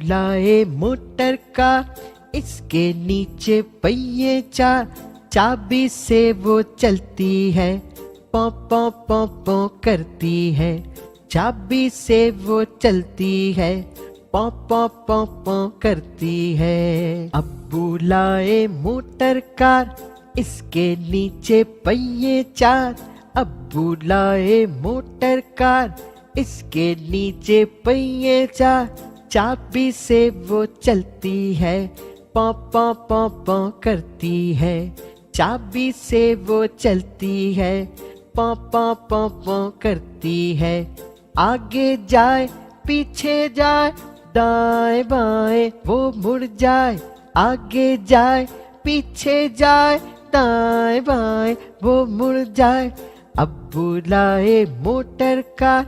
लाए motor car, इसके नीचे पहिए चार, चाबी से वो चलती है, पौ पौ पौ पौ करती है। चाबी से वो चलती है, पौ पौ पौ पौ करती है। अब्बू लाए मोटर कार, इसके नीचे पहिए चार, अब्बू लाए मोटर कार, इसके नीचे पहिए चार, चाबी से वो चलती है, पौ पौ पौ पौ करती है। चाबी से वो चलती है, पौ पौ पौ पौ करती है। आगे जाए पीछे जाए, दाएं बाएं वो मुड़ जाए, आगे जाए पीछे जाए, दाएं बाएं वो मुड़ जाए। अब्बू लाए मोटर कार,